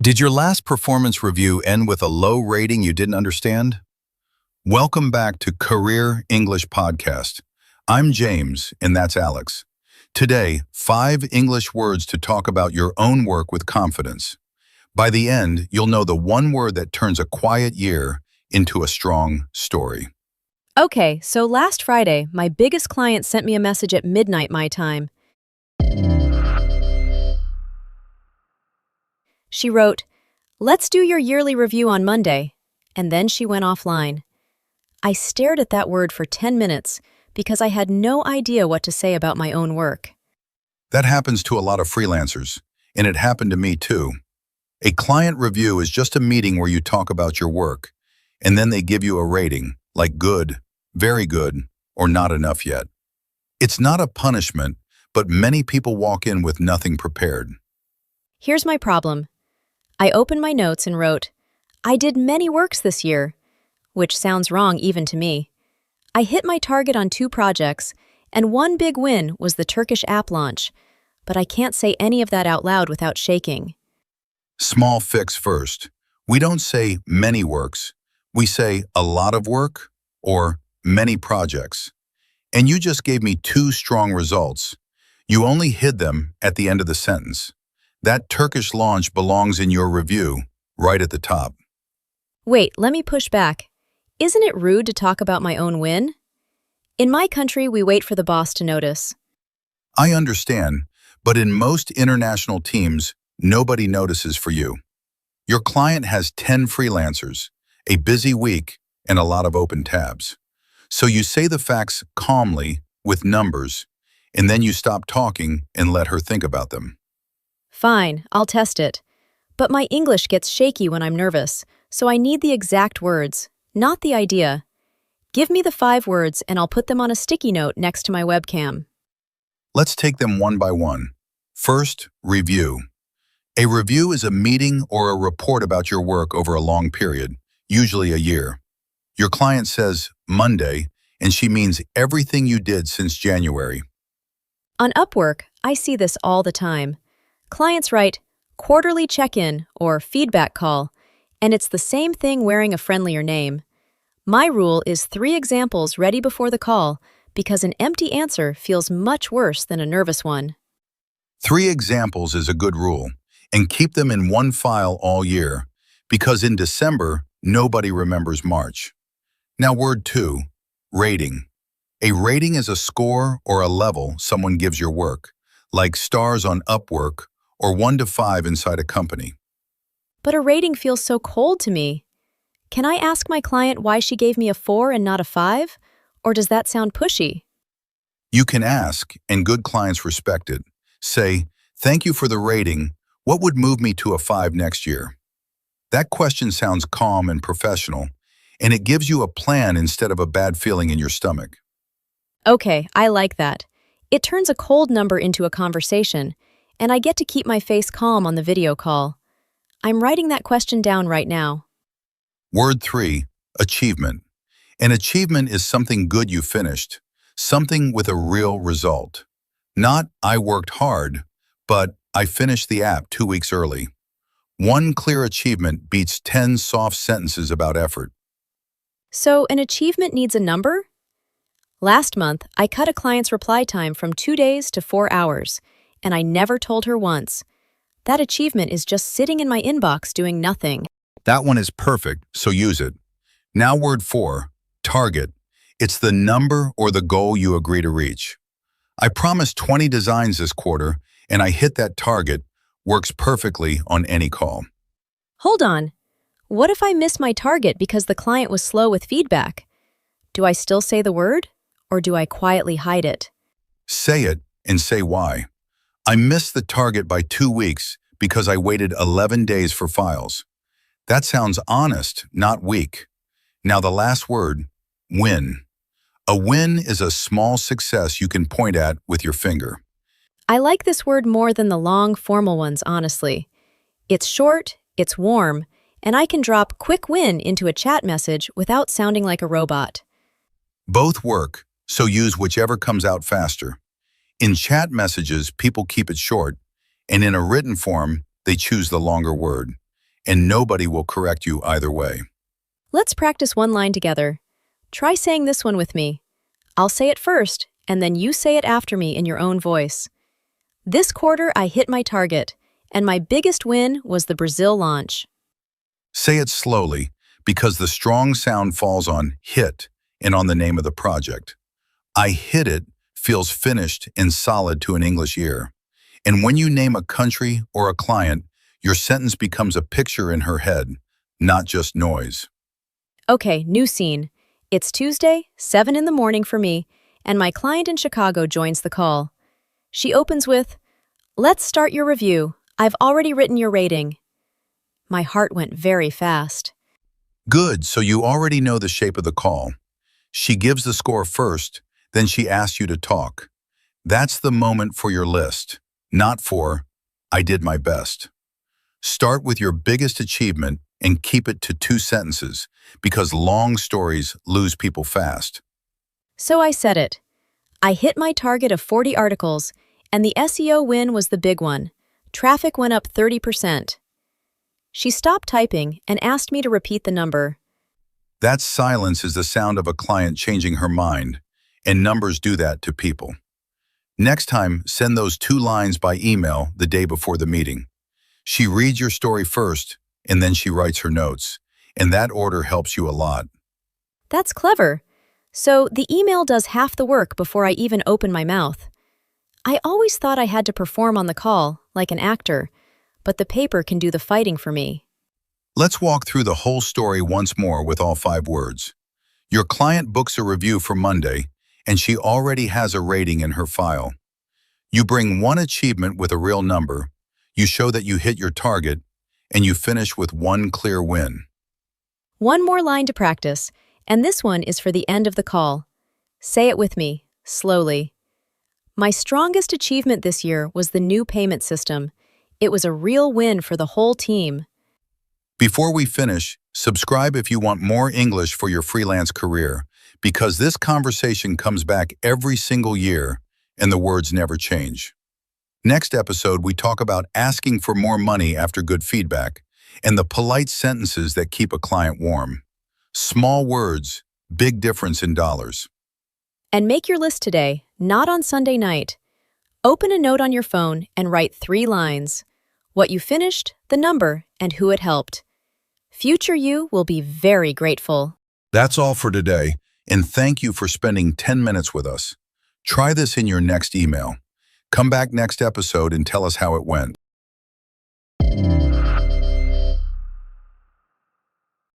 Did your last performance review end with a low rating you didn't understand? Welcome back to Career English Podcast. I'm James, and that's Alex. Today, 5 English words to talk about your own work with confidence. By the end, you'll know the one word that turns a quiet year into a strong story. Okay, so last Friday, my biggest client sent me a message at midnight my time. She wrote, "Let's do your yearly review on Monday," and then she went offline. I stared at that word for 10 minutes because I had no idea what to say about my own work. That happens to a lot of freelancers, and it happened to me too. A client review is just a meeting where you talk about your work, and then they give you a rating, like good, very good, or not enough yet. It's not a punishment, but many people walk in with nothing prepared. Here's my problem. I opened my notes and wrote, "I did many works this year," which sounds wrong even to me. I hit my target on 2 projects, and one big win was the Turkish app launch, but I can't say any of that out loud without shaking. Small fix first. We don't say many works. We say a lot of work or many projects. And you just gave me 2 strong results. You only hid them at the end of the sentence. That Turkish launch belongs in your review, right at the top. Wait, let me push back. Isn't it rude to talk about my own win? In my country, we wait for the boss to notice. I understand, but in most international teams, nobody notices for you. Your client has 10 freelancers, a busy week, and a lot of open tabs. So you say the facts calmly, with numbers, and then you stop talking and let her think about them. Fine, I'll test it. But my English gets shaky when I'm nervous, so I need the exact words, not the idea. Give me the 5 words and I'll put them on a sticky note next to my webcam. Let's take them one by one. First, review. A review is a meeting or a report about your work over a long period, usually a year. Your client says Monday, and she means everything you did since January. On Upwork, I see this all the time. Clients write quarterly check-in or feedback call, and it's the same thing wearing a friendlier name. My rule is 3 examples ready before the call because an empty answer feels much worse than a nervous one. 3 examples is a good rule, and keep them in one file all year, because in December, nobody remembers March. Now word 2, rating. A rating is a score or a level someone gives your work, like stars on Upwork or 1 to 5 inside a company. But a rating feels so cold to me. Can I ask my client why she gave me a 4 and not a 5? Or does that sound pushy? You can ask, and good clients respect it. Say, "Thank you for the rating. What would move me to a 5 next year?" That question sounds calm and professional, and it gives you a plan instead of a bad feeling in your stomach. Okay, I like that. It turns a cold number into a conversation, and I get to keep my face calm on the video call. I'm writing that question down right now. Word 3, achievement. An achievement is something good you finished, something with a real result. Not, "I worked hard," but "I finished the app 2 weeks early." One clear achievement beats 10 soft sentences about effort. So, an achievement needs a number? Last month, I cut a client's reply time from 2 days to 4 hours, and I never told her once. That achievement is just sitting in my inbox doing nothing. That one is perfect, so use it. Now word 4, target. It's the number or the goal you agree to reach. I promised 20 designs this quarter, and I hit that target. Works perfectly on any call. Hold on. What if I miss my target because the client was slow with feedback? Do I still say the word, or do I quietly hide it? Say it and say why. I missed the target by 2 weeks because I waited 11 days for files. That sounds honest, not weak. Now the last word, win. A win is a small success you can point at with your finger. I like this word more than the long, formal ones, honestly. It's short, it's warm, and I can drop "quick win" into a chat message without sounding like a robot. Both work, so use whichever comes out faster. In chat messages, people keep it short, and in a written form, they choose the longer word. and nobody will correct you either way. Let's practice one line together. Try saying this one with me. I'll say it first, and then you say it after me in your own voice. This quarter, I hit my target, and my biggest win was the Brazil launch. Say it slowly, because the strong sound falls on hit and on the name of the project. I hit it feels finished and solid to an English ear. And when you name a country or a client, your sentence becomes a picture in her head, not just noise. Okay, new scene. It's Tuesday, 7 in the morning for me, and my client in Chicago joins the call. She opens with, "Let's start your review. I've already written your rating." My heart went very fast. Good, so you already know the shape of the call. She gives the score first, then she asks you to talk. That's the moment for your list, not for, "I did my best." Start with your biggest achievement and keep it to 2 sentences, because long stories lose people fast. So I said it. I hit my target of 40 articles, and the SEO win was the big one. Traffic went up 30%. She stopped typing and asked me to repeat the number. That silence is the sound of a client changing her mind, and numbers do that to people. Next time, send those 2 lines by email the day before the meeting. She reads your story first, and then she writes her notes, and that order helps you a lot. That's clever. So the email does half the work before I even open my mouth. I always thought I had to perform on the call, like an actor, but the paper can do the fighting for me. Let's walk through the whole story once more with all 5 words. Your client books a review for Monday, and she already has a rating in her file. You bring one achievement with a real number, you show that you hit your target, and you finish with one clear win. One more line to practice, and this one is for the end of the call. Say it with me, slowly. My strongest achievement this year was the new payment system. It was a real win for the whole team. Before we finish, subscribe if you want more English for your freelance career, because this conversation comes back every single year, and the words never change. Next episode, we talk about asking for more money after good feedback, and the polite sentences that keep a client warm. Small words, big difference in dollars. And make your list today, not on Sunday night. Open a note on your phone and write 3 lines. What you finished, the number, and who it helped. Future you will be very grateful. That's all for today, and thank you for spending 10 minutes with us. Try this in your next email. Come back next episode and tell us how it went.